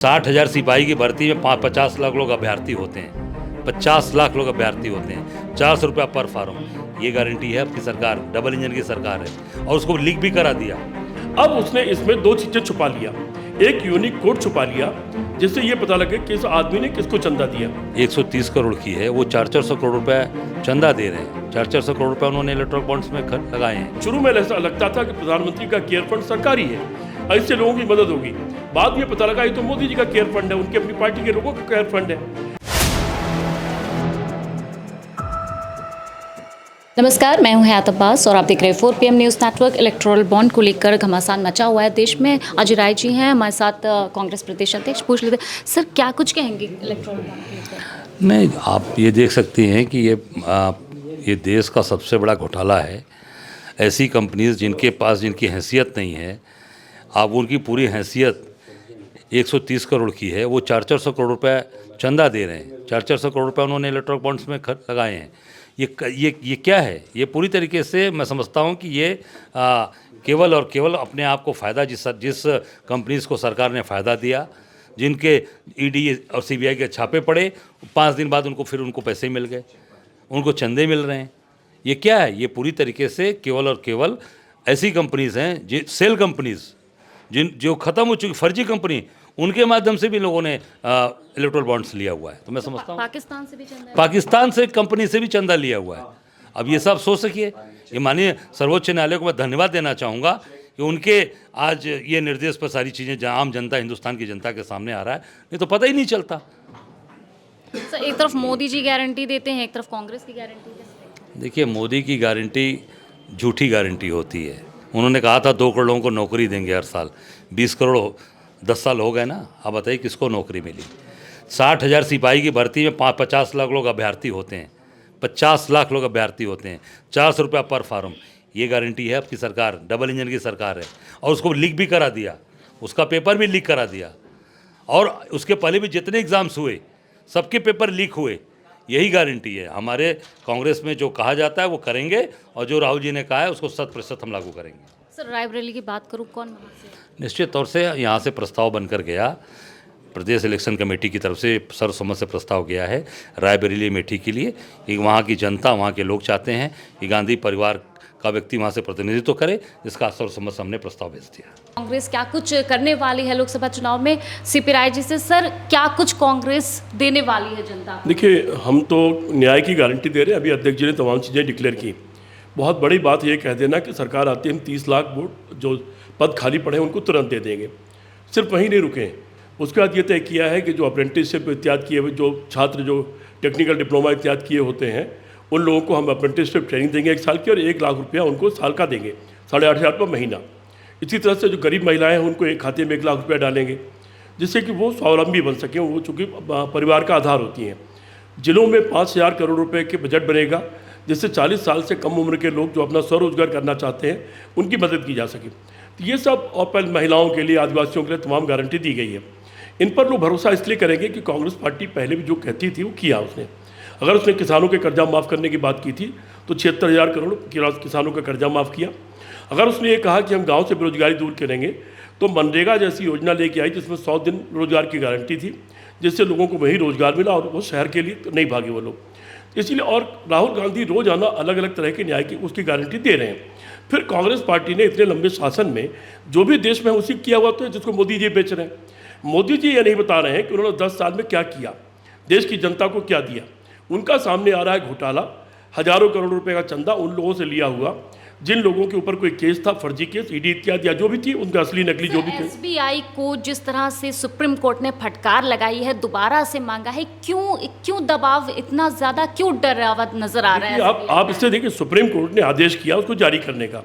60,000 सिपाही की भर्ती में 50 लाख लोग अभ्यर्थी होते हैं। 50 लाख लोग अभ्यर्थी होते हैं। 400 रुपया पर फार्म। ये गारंटी है आपकी सरकार, डबल इंजन की सरकार है, और उसको लीक भी करा दिया। अब उसने इसमें दो चीजें छुपा लिया। एक यूनिक कोड छुपा लिया जिससे ये पता लगे कि इस आदमी ने किसको चंदा दिया। 130 करोड़ की है, वो 400 करोड़ रुपया चंदा दे रहे हैं। 400 करोड़ रुपया उन्होंने इलेक्ट्रॉनिक बॉन्ड्स में लगाए हैं। शुरू में ऐसा लगता था कि प्रधानमंत्री का केयर फंड सरकारी है, इससे लोगों की मदद होगी। बाद में पता लगा ये तो मोदी जी का केयर फंड है, उनकी अपनी पार्टी के लोगों का केयर फंड है। नमस्कार, मैं हूं हयात अब्बास और आप देख रहे हैं 4 PM news network. Electoral bond को लेकर घमासान मचा हुआ है देश में। अजय राय जी हैं हमारे साथ, कांग्रेस प्रदेश अध्यक्ष। पूछ लेते सर, क्या कुछ कहेंगे इलेक्टोरल बॉन्ड को लेकर? नहीं, आप ये देख सकती हैं कि ये देश का सबसे बड़ा घोटाला है। ऐसी कंपनीज जिनके पास जिनकी हैसियत नहीं है, आप उनकी पूरी हैसियत 130 करोड़ की है, वो 400 करोड़ रुपए चंदा दे रहे हैं। 400 करोड़ रुपए उन्होंने इलेक्ट्रॉनिक बॉन्ड्स में लगाए हैं। ये क्या है? ये पूरी तरीके से मैं समझता हूँ कि ये केवल और केवल अपने आप को फ़ायदा, जिस कंपनीज को सरकार ने फ़ायदा दिया, जिनके ईडी और सीबीआई के छापे पड़े, 5 दिन बाद उनको पैसे मिल गए, उनको चंदे मिल रहे हैं। ये क्या है? ये पूरी तरीके से केवल और केवल ऐसी कंपनीज हैं, सेल कंपनीज जो ख़त्म हो चुकी, फर्जी कंपनी, उनके माध्यम से भी लोगों ने इलेक्ट्रल बॉन्ड्स लिया हुआ है। तो मैं समझता हूँ पाकिस्तान से भी चंदा, पाकिस्तान से कंपनी से भी चंदा लिया हुआ है। अब ये सब सोच सकिए। ये माननीय सर्वोच्च न्यायालय को मैं धन्यवाद देना चाहूँगा कि उनके आज ये निर्देश पर सारी चीज़ें जहाँ आम जनता, हिंदुस्तान की जनता के सामने आ रहा है, नहीं तो पता ही नहीं चलता। सर, एक तरफ मोदी जी गारंटी देते हैं, एक तरफ कांग्रेस की गारंटी देते हैं। देखिए, मोदी की गारंटी झूठी गारंटी होती है। उन्होंने कहा था 2 करोड़ लोगों को नौकरी देंगे हर साल। 20 करोड़ 10 साल हो गए ना। अब बताइए किसको नौकरी मिली? 60,000 सिपाही की भर्ती में 50 लाख लोग अभ्यर्थी होते हैं। 50 लाख लोग अभ्यर्थी होते हैं। 400 रुपया पर फार्म। ये गारंटी है आपकी सरकार, डबल इंजन की सरकार है, और उसको लीक भी करा दिया। उसका पेपर भी लीक करा दिया, और उसके पहले भी जितने एग्ज़ाम्स हुए सबके पेपर लीक हुए। यही गारंटी है। हमारे कांग्रेस में जो कहा जाता है वो करेंगे, और जो राहुल जी ने कहा है उसको 100% हम लागू करेंगे। सर, रायबरेली की बात करूँ, कौन वहाँ से? निश्चित तौर से यहाँ से प्रस्ताव बनकर गया, प्रदेश इलेक्शन कमेटी की तरफ से सर्वसम्मत से प्रस्ताव गया है रायबरेली अमेठी के लिए, कि वहाँ की जनता, वहाँ के लोग चाहते हैं कि गांधी परिवार का व्यक्ति वहाँ से प्रतिनिधित्व करे। इसका सर्वसम्मत से हमने प्रस्ताव भेज दिया। कांग्रेस क्या कुछ करने वाली है लोकसभा चुनाव में? सीपी राय जी से सर, क्या कुछ कांग्रेस देने वाली है जनता को? देखिए, हम तो न्याय की गारंटी दे रहे हैं। अभी अध्यक्ष जी ने तमाम चीज़ें डिक्लेयर की। बहुत बड़ी बात ये कह देना कि सरकार आती है, हम 30 लाख वोट जो पद खाली पड़े हैं उनको तुरंत दे देंगे। सिर्फ वहीं नहीं रुके, उसके बाद ये तय किया है कि जो अप्रेंटिसशिप इत्यादि किए हुए जो छात्र जो टेक्निकल डिप्लोमा इत्यादि किए होते हैं, उन लोगों को हम अप्रेंटिसशिप ट्रेनिंग देंगे 1 साल की, और 1 लाख रुपया उनको साल का देंगे, 8,500 रुपये महीना। इसी तरह से जो गरीब महिलाएं हैं उनको एक खाते में 1 लाख रुपया डालेंगे, जिससे कि वो स्वावलंबी बन सकें। वो चूँकि परिवार का आधार होती हैं। जिलों में 5,000 करोड़ रुपए के बजट बनेगा, जिससे 40 साल से कम उम्र के लोग जो अपना स्वरोजगार करना चाहते हैं उनकी मदद की जा सके। तो ये सब, और पहले महिलाओं के लिए, आदिवासियों के लिए तमाम गारंटी दी गई है। इन पर लोग भरोसा इसलिए करेंगे कि कांग्रेस पार्टी पहले भी जो कहती थी वो किया उसने। अगर उसने किसानों के कर्जा माफ़ करने की बात की थी तो 76,000 करोड़ किसानों का कर्जा माफ़ किया। अगर उसने ये कहा कि हम गाँव से बेरोजगारी दूर करेंगे तो मनरेगा जैसी योजना लेके आई जिसमें 100 दिन रोजगार की गारंटी थी, जिससे लोगों को वही रोजगार मिला और वो शहर के लिए नहीं भागे वो लोग। इसलिए, और राहुल गांधी रोजाना अलग अलग तरह के न्याय की उसकी गारंटी दे रहे हैं। फिर कांग्रेस पार्टी ने इतने लंबे शासन में जो भी देश में उसी किया हुआ तो है जिसको मोदी जी बेच रहे हैं। मोदी जी ये नहीं बता रहे हैं कि उन्होंने 10 साल में क्या किया, देश की जनता को क्या दिया। उनका सामने आ रहा है घोटाला, हजारों करोड़ रुपए का चंदा उन लोगों से लिया हुआ जिन लोगों के ऊपर कोई केस था, फर्जी केस, ईडी इत्यादि या जो भी थी, उनका असली नकली जो भी थे। एसबीआई को जिस तरह से सुप्रीम कोर्ट ने फटकार लगाई है, दोबारा से मांगा है, क्यों दबाव इतना ज्यादा, क्यों डरावत नजर आ रहा है? आप इससे देखिए, सुप्रीम कोर्ट ने आदेश किया उसको जारी करने का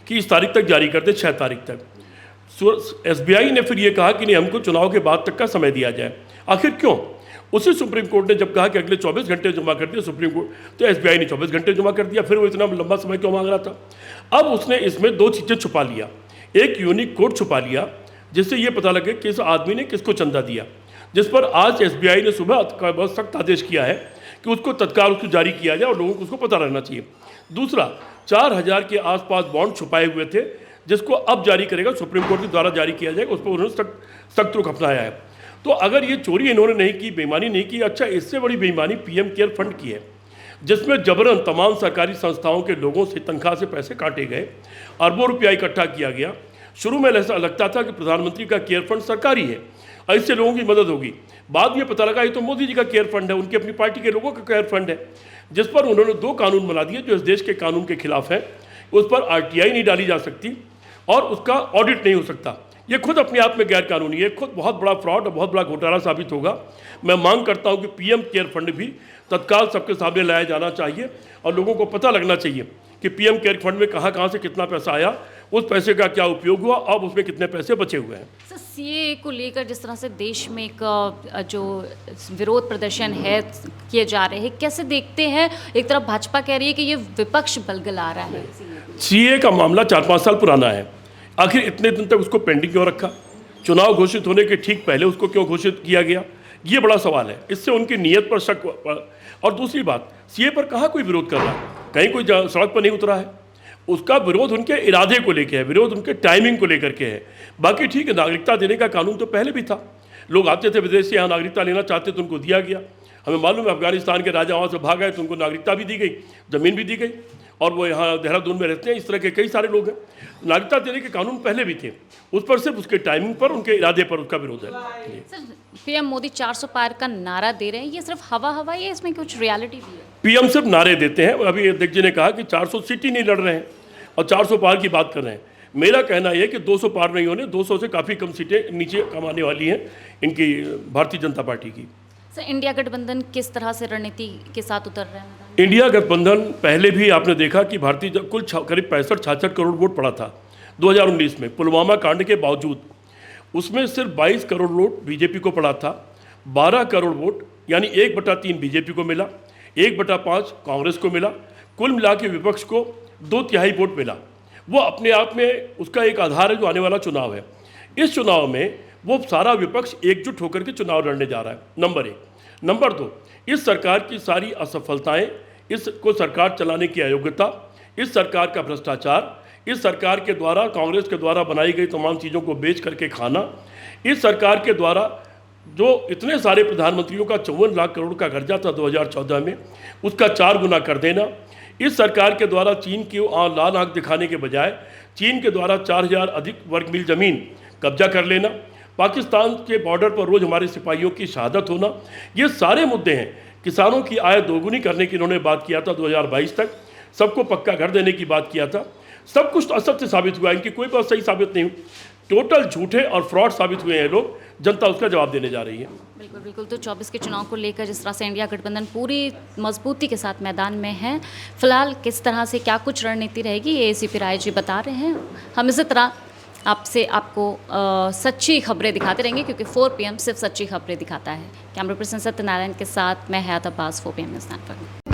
कि इस तारीख तक जारी कर दे, 6 तारीख तक। एसबीआई ने फिर ये कहा कि नहीं, हमको चुनाव के बाद तक का समय दिया जाए। आखिर क्यों? उसी सुप्रीम कोर्ट ने जब कहा कि अगले 24 घंटे जमा कर दिया सुप्रीम कोर्ट, तो एसबीआई ने 24 घंटे जमा कर दिया। फिर वो इतना लंबा समय क्यों मांग रहा था? अब उसने इसमें 2 चीज़ें छुपा लिया। एक यूनिक कोड छुपा लिया जिससे ये पता लगे कि इस आदमी ने किसको चंदा दिया, जिस पर आज एसबीआई ने सुबह बहुत सख्त आदेश किया है कि उसको तत्काल उसको जारी किया जाए और लोगों को उसको पता रहना चाहिए। दूसरा, 4,000 के आसपास बॉन्ड छुपाए हुए थे जिसको अब जारी करेगा, सुप्रीम कोर्ट के द्वारा जारी किया जाएगा। उस पर उन्होंने सख्त रुख अपनाया है। तो अगर ये चोरी इन्होंने नहीं की, बेईमानी नहीं की, अच्छा इससे बड़ी बेईमानी पीएम केयर फंड की है, जिसमें जबरन तमाम सरकारी संस्थाओं के लोगों से तनख्वाह से पैसे काटे गए, अरबों रुपया इकट्ठा किया गया। शुरू में ऐसा लगता था कि प्रधानमंत्री का केयर फंड सरकारी है और इससे लोगों की मदद होगी। बाद में पता लगा ये तो मोदी जी का केयर फंड है, उनकी अपनी पार्टी के लोगों का केयर फंड है, जिस पर उन्होंने 2 कानून बना दिए जो इस देश के कानून के खिलाफ है। उस पर आरटीआई नहीं डाली जा सकती और उसका ऑडिट नहीं हो सकता। ये खुद अपने आप में गैर कानूनी है, खुद बहुत बड़ा फ्रॉड और बहुत बड़ा घोटाला साबित होगा। मैं मांग करता हूं कि पीएम केयर फंड भी तत्काल सबके सामने लाया जाना चाहिए और लोगों को पता लगना चाहिए कि पीएम केयर फंड में कहां से कितना पैसा आया, उस पैसे का क्या उपयोग हुआ, अब उसमें कितने पैसे बचे हुए हैं। सर, सीए को लेकर जिस तरह से देश में एक जो विरोध प्रदर्शन है किए जा रहे हैं, कैसे देखते हैं? एक तरफ भाजपा कह रही है कि ये विपक्ष बलगला रहा है। सीए का मामला 4-5 साल पुराना है, आखिर इतने दिन तक उसको पेंडिंग क्यों रखा? चुनाव घोषित होने के ठीक पहले उसको क्यों घोषित किया गया? ये बड़ा सवाल है। इससे उनकी नीयत पर शक। और दूसरी बात, सीए पर कहाँ कोई विरोध कर रहा है? कहीं कोई सड़क पर नहीं उतरा है। उसका विरोध उनके इरादे को लेकर है, विरोध उनके टाइमिंग को लेकर के है। बाकी ठीक है, नागरिकता देने का कानून तो पहले भी था, लोग आते थे विदेश से, यहाँ नागरिकता लेना चाहते तो उनको दिया गया। हमें मालूम है अफगानिस्तान के राजा वहाँ से भाग गए तो उनको नागरिकता भी दी गई, ज़मीन भी दी गई, और वो यहाँ देहरादून में रहते हैं। इस तरह के कई सारे लोग हैं। नागरिकता देने के कानून पहले भी थे, उस पर सिर्फ उसके टाइमिंग पर, उनके इरादे पर उसका विरोध है। सर, पीएम मोदी 400 पार का नारा दे रहे हैं, ये सिर्फ हवा हवा है, इसमें कुछ रियलिटी भी है? पीएम सिर्फ नारे देते हैं। अभी अध्यक्ष जी ने कहा कि 400 सीट ही नहीं लड़ रहे हैं और 400 पार की बात कर रहे हैं। मेरा कहना यह कि 200 पार नहीं होने, 200 से काफ़ी कम सीटें नीचे कमाने वाली हैं इनकी भारतीय जनता पार्टी की। सर, इंडिया गठबंधन किस तरह से रणनीति के साथ उतर रहे हैं? इंडिया गठबंधन पहले भी आपने देखा कि भारतीय कुल करीब 65-66 करोड़ वोट पड़ा था 2019 में, पुलवामा कांड के बावजूद। उसमें सिर्फ 22 करोड़ वोट बीजेपी को पड़ा था, 12 करोड़ वोट यानी 1/3 बीजेपी को मिला, 1/5 कांग्रेस को मिला। कुल मिला के विपक्ष को 2/3 वोट मिला। वो अपने आप में उसका एक आधार है जो आने वाला चुनाव है। इस चुनाव में वो सारा विपक्ष एकजुट होकर के चुनाव लड़ने जा रहा है, नंबर 1। नंबर 2, इस सरकार की सारी असफलताएं, इसको सरकार चलाने की अयोग्यता, इस सरकार का भ्रष्टाचार, इस सरकार के द्वारा, कांग्रेस के द्वारा बनाई गई तमाम चीज़ों को बेच करके खाना, इस सरकार के द्वारा जो इतने सारे प्रधानमंत्रियों का 54 लाख करोड़ का कर्जा था 2014 में, उसका 4 गुना कर देना, इस सरकार के द्वारा चीन की लाल आंख दिखाने के बजाय चीन के द्वारा 4000 अधिक वर्ग मील जमीन कब्जा कर लेना, पाकिस्तान के बॉर्डर पर रोज़ हमारे सिपाहियों की शहादत होना, ये सारे मुद्दे हैं। किसानों की आय दोगुनी करने की इन्होंने बात किया था 2022 तक, सबको पक्का घर देने की बात किया था। सब कुछ असत्य साबित हुआ, इनकी कोई बात सही साबित नहीं हुई, टोटल झूठे और फ्रॉड साबित हुए हैं लोग। जनता उसका जवाब देने जा रही है। बिल्कुल बिल्कुल। तो 24 के चुनाव को लेकर जिस तरह से इंडिया गठबंधन पूरी मजबूती के साथ मैदान में है, फिलहाल किस तरह से क्या कुछ रणनीति रहेगी ये एसीपी राय जी बता रहे हैं। हम इसी तरह आपको सच्ची खबरें दिखाते रहेंगे, क्योंकि 4 PM सिर्फ सच्ची खबरें दिखाता है। कैमरा पर्सन सत्यनारायण के साथ मैं हयात अब्बास, 4 PM न्यूज़ नेटवर्क।